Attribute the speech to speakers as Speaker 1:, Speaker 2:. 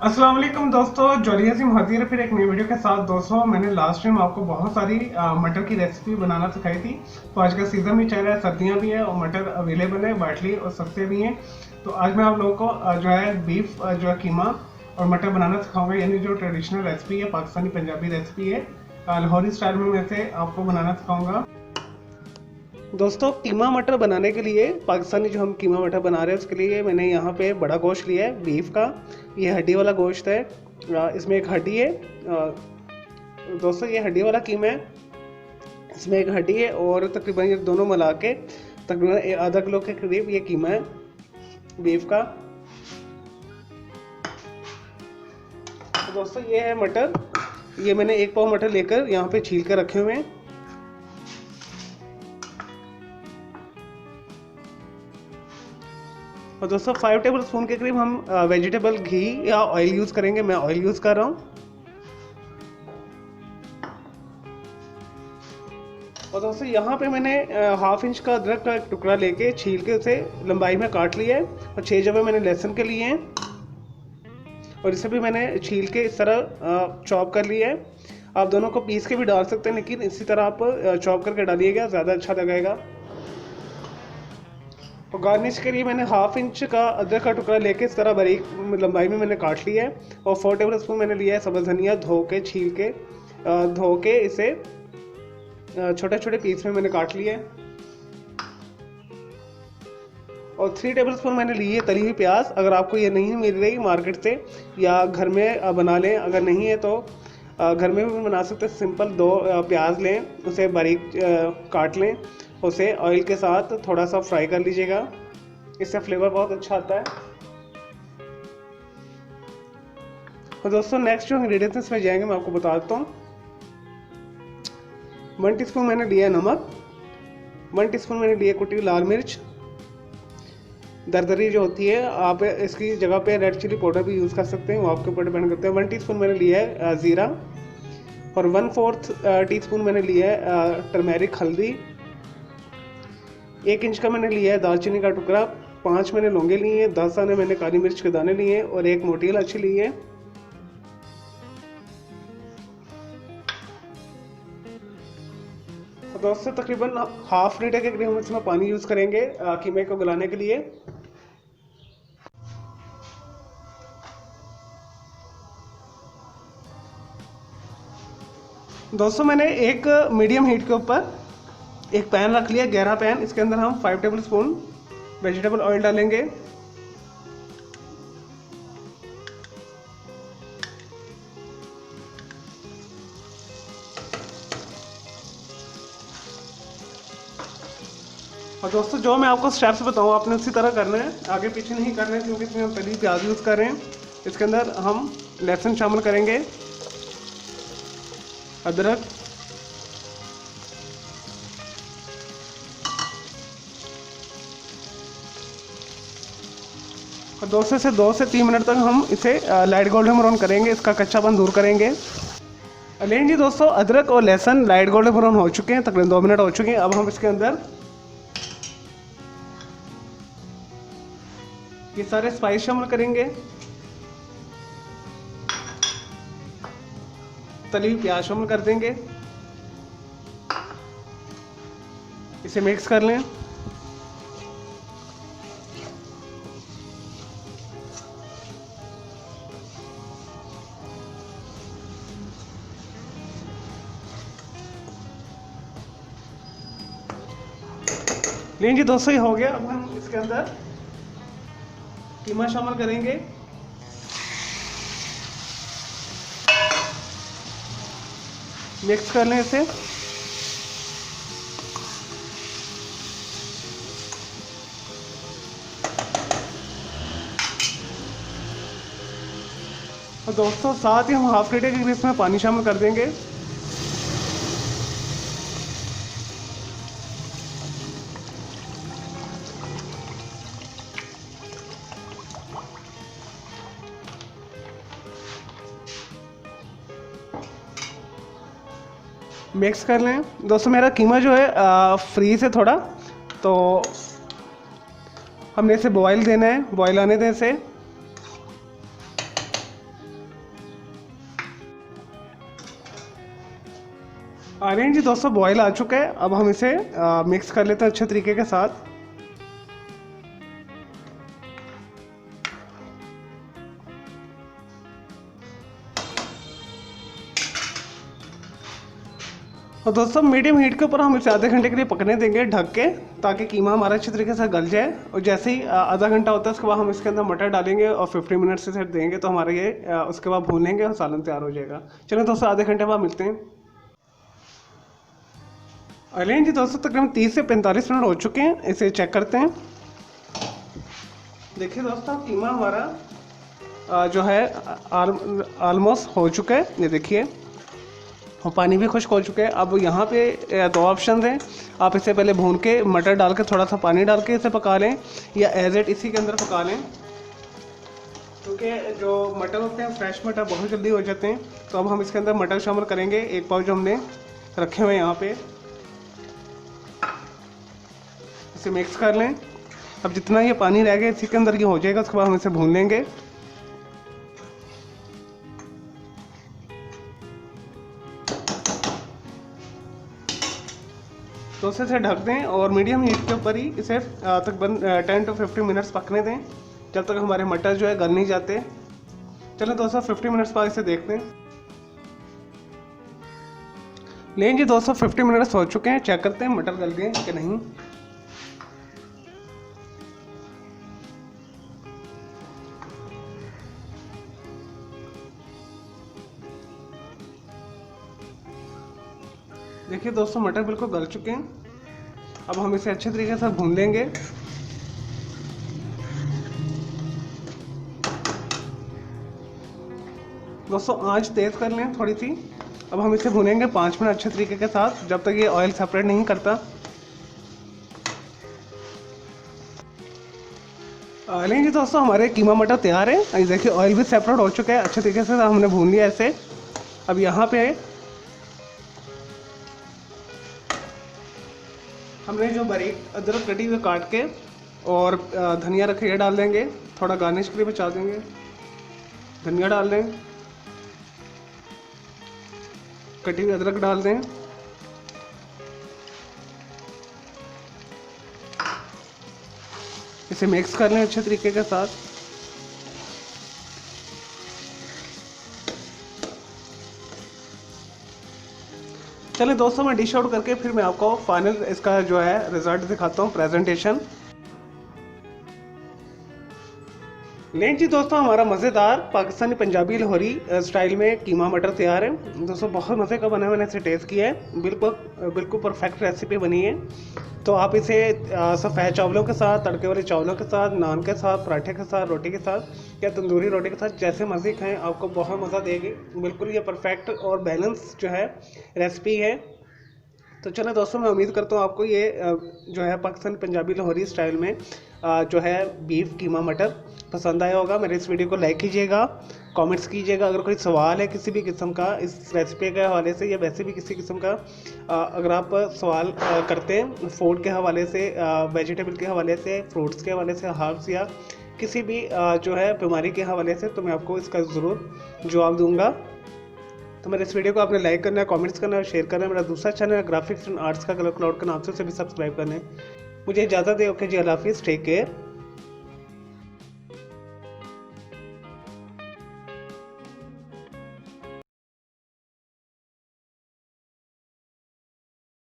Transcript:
Speaker 1: अस्सलाम वालेकुम दोस्तों, जोलिया सिंह हाजिर है फिर एक नई वीडियो के साथ। दोस्तों मैंने लास्ट टाइम आपको बहुत सारी मटर की रेसिपी बनाना सिखाई थी। तो आज का सीज़न भी चल रहा है, सर्दियां भी है और मटर अवेलेबल है, बाटली और सस्ते भी हैं। तो आज मैं आप लोगों को जो है बीफ जो है कीमा और मटर बनाना सिखाऊंगा, यानी जो ट्रेडिशनल रेसिपी है, पाकिस्तानी पंजाबी रेसिपी है, लाहौरी स्टाइल में मैं से आपको बनाना सिखाऊंगा। दोस्तों कीमा मटर बनाने के लिए, पाकिस्तानी जो हम कीमा मटर बना रहे हैं उसके लिए मैंने यहाँ पे बड़ा गोश्त लिया है बीफ का। ये हड्डी वाला गोश्त है, इसमें एक हड्डी है। दोस्तों ये हड्डी वाला कीमा है, इसमें एक हड्डी है और तकरीबन ये दोनों मिला के तकरीबन आधा किलो के करीब ये कीमा है बीफ का। तो दोस्तों ये है मटर, ये मैंने 1 पाव मटर लेकर यहाँ पे छील कर रखे हुए हैं। और दोस्तों 5 टेबल स्पून के करीब हम वेजिटेबल घी या ऑयल यूज़ करेंगे। मैं ऑयल यूज़ कर रहा हूँ। और दोस्तों यहाँ पे मैंने ½ इंच का अदरक का एक टुकड़ा लेके छील के उसे लंबाई में काट लिया है और 6 जवे मैंने लहसुन के लिए हैं और इसे भी मैंने छील के इस तरह चॉप कर लिया है। आप दोनों को पीस के भी डाल सकते हैं, लेकिन इसी तरह आप चॉप करके डालिएगा, ज़्यादा अच्छा लगेगा। और गार्निश के लिए मैंने ½ इंच का अदरक का टुकड़ा लेके इस तरह बारीक लंबाई में मैंने काट लिया है। और 4 टेबल स्पून मैंने लिया है सब्ज़ धनिया, धो के छील के धो के इसे छोटे छोटे पीस में मैंने काट लिया है। और 3 टेबल स्पून मैंने ली है तली हुई प्याज। अगर आपको ये नहीं मिल रही मार्केट से या घर में बना लें, अगर नहीं है तो घर में भी बना सकते। सिंपल 2 प्याज लें, उसे बारीक काट लें, उसे ऑयल के साथ थोड़ा सा फ्राई कर लीजिएगा, इससे फ्लेवर बहुत अच्छा आता है। तो दोस्तों नेक्स्ट जो इंग्रेडिएंट्स इसमें जाएंगे मैं आपको बता देता हूँ। 1 टीस्पून मैंने लिया नमक, 1 टीस्पून मैंने लिया कुटी लाल मिर्च दरदरी जो होती है, आप इसकी जगह पे रेड चिली पाउडर भी यूज़ कर सकते हैं, वो आपके ऊपर डिपेंड करते हैं। 1 टीस्पून मैंने लिया है ज़ीरा और 1/4 टीस्पून मैंने लिया है टर्मेरिक हल्दी। 1 इंच का मैंने लिया है दालचीनी का टुकड़ा, 5 मैंने लौंगे लिए हैं, 10 दाने मैंने काली मिर्च के दाने लिए हैं और 1 मोटी इलायची ली है। तो दोस्तों तकरीबन ½ लीटर के करीब हम इसमें पानी यूज़ करेंगे कीमे को गलाने के लिए। दोस्तों मैंने एक मीडियम हीट के ऊपर एक पैन रख लिया, गहरा पैन। इसके अंदर हम 5 टेबल स्पून वेजिटेबल ऑयल डालेंगे। और दोस्तों जो मैं आपको स्टेप्स बताऊँ आपने उसी तरह करना है, आगे पीछे नहीं करना है, क्योंकि इसमें हम तली प्याज यूज़ कर रहे हैं। इसके अंदर हम लहसुन शामिल करेंगे, अदरक, और 2 से 3 मिनट तक हम इसे लाइट गोल्डन ब्राउन करेंगे, इसका कच्चापन दूर करेंगे। लेकिन जी दोस्तों अदरक और लहसुन लाइट गोल्डन ब्राउन हो चुके हैं, तकरीबन 2 मिनट हो चुके हैं। अब हम इसके अंदर ये सारे स्पाइस शामिल करेंगे, तली हुई प्याज शामिल कर देंगे, इसे मिक्स कर लें। लेकिन जी दोस्तों ये हो गया। अब हम इसके अंदर कीमा शामिल करेंगे, मिक्स कर लें इसे। और दोस्तों साथ ही हम ½ लीटर के ग्रेस में पानी शामिल कर देंगे। मिक्स कर लें। दोस्तों मेरा कीमा जो है फ्रीज है थोड़ा, तो हमने इसे बॉईल देना है, बॉईल आने दें इसे। ऑनियन जी दोस्तों बॉयल आ चुका है। अब हम इसे मिक्स कर लेते हैं अच्छे तरीके के साथ। और दोस्तों मीडियम हीट के ऊपर हम इसे आधे घंटे के लिए पकने देंगे ढक के, ताकि कीमा हमारा अच्छी तरीके से गल जाए। और जैसे ही आधा घंटा होता है उसके बाद हम इसके अंदर मटर डालेंगे और 50 मिनट से सेट देंगे, तो हमारा ये उसके बाद भून लेंगे और सालन तैयार हो जाएगा। चलो दोस्तों आधे घंटे बाद मिलते हैं। ऑनियन जी दोस्तों तकरीबन 30 से 45 मिनट हो चुके हैं, इसे चेक करते हैं। देखिए दोस्तों कीमा हमारा जो है ऑलमोस्ट हो चुका है, ये देखिए, और पानी भी खुश्क हो चुका है। अब यहाँ पे दो ऑप्शन हैं, आप इसे पहले भून के मटर डाल के थोड़ा सा पानी डाल के इसे पका लें, या एज इट इसी के अंदर पका लें, क्योंकि जो मटर होते हैं फ्रेश मटर बहुत जल्दी हो जाते हैं। तो अब हम इसके अंदर मटर शामिल करेंगे, एक पाव जो हमने रखे हुए हैं यहाँ पे, इसे मिक्स कर लें। अब जितना ये पानी रह गया इसी के अंदर ये हो जाएगा, उसके बाद हम इसे भून लेंगे। तो इसे ढक दें और मीडियम हीट के ऊपर ही इसे तकरीबन 10 to 15 मिनट्स पकने दें, जब तक हमारे मटर जो है गल नहीं जाते। चलो दोस्तों 50 मिनट्स बाद इसे देखते हैं। लेकिन जी दोस्तों 50 मिनट्स हो चुके हैं, चेक करते हैं मटर गल गए कि नहीं। देखिए दोस्तों मटर बिल्कुल गल चुके हैं। अब हम इसे अच्छे तरीके से भून लेंगे। दोस्तों आंच तेज़ कर लें थोड़ी सी। अब हम इसे भूनेंगे 5 मिनट अच्छे तरीके के साथ, जब तक ये ऑयल सेपरेट नहीं करता। नहीं जी दोस्तों हमारे कीमा मटर तैयार है। देखिए ऑयल भी सेपरेट हो चुका है अच्छे तरीके से, हमने भून लिया इसे। अब यहाँ पे हमने जो बारीक अदरक कटी हुई काट के और धनिया रखे ये डाल देंगे, थोड़ा गार्निश के लिए बचा देंगे। धनिया डाल दें, कटी हुई अदरक डाल दें, इसे मिक्स कर लें अच्छे तरीके के साथ। चलिए दोस्तों मैं डिश आउट करके फिर मैं आपको फाइनल इसका जो है रिजल्ट दिखाता हूँ, प्रेजेंटेशन। नहीं जी दोस्तों हमारा मज़ेदार पाकिस्तानी पंजाबी लाहौरी स्टाइल में कीमा मटर तैयार है। दोस्तों बहुत मज़े का बना, मैंने इसे टेस्ट किया है, बिल्कुल परफेक्ट रेसिपी बनी है। तो आप इसे सफ़ेद चावलों के साथ, तड़के वाले चावलों के साथ, नान के साथ, पराठे के साथ, रोटी के साथ या तंदूरी रोटी के साथ जैसे मर्जी खाएं, आपको बहुत मज़ा देगी। बिल्कुल ये परफेक्ट और बैलेंस जो है रेसिपी है। तो चलो दोस्तों मैं उम्मीद करता हूँ आपको ये जो है पाकिस्तानी पंजाबी लाहौरी स्टाइल में जो है बीफ कीमा मटर पसंद आया होगा। मेरे इस वीडियो को लाइक कीजिएगा, कमेंट्स कीजिएगा। अगर कोई सवाल है किसी भी किस्म का इस रेसिपी के हवाले से या वैसे भी किसी किस्म का अगर आप सवाल करते हैं फूड के हवाले से, वेजिटेबल के हवाले से, फ्रूट्स के हवाले से, हर्ब्स या किसी भी जो है बीमारी के हवाले से, तो मैं आपको इसका ज़रूर जवाब दूँगा। तो मेरे इस वीडियो को आपने लाइक करना है, कमेंट्स करना है और शेयर करना है। मेरा दूसरा चैनल है ग्राफिक्स एंड आर्ट्स का कलर क्लाउड के नाम से भी सब्सक्राइब करना है। मुझे इजाज़त दे। ओके जी, अल्लाह हाफिज़, टेक केयर।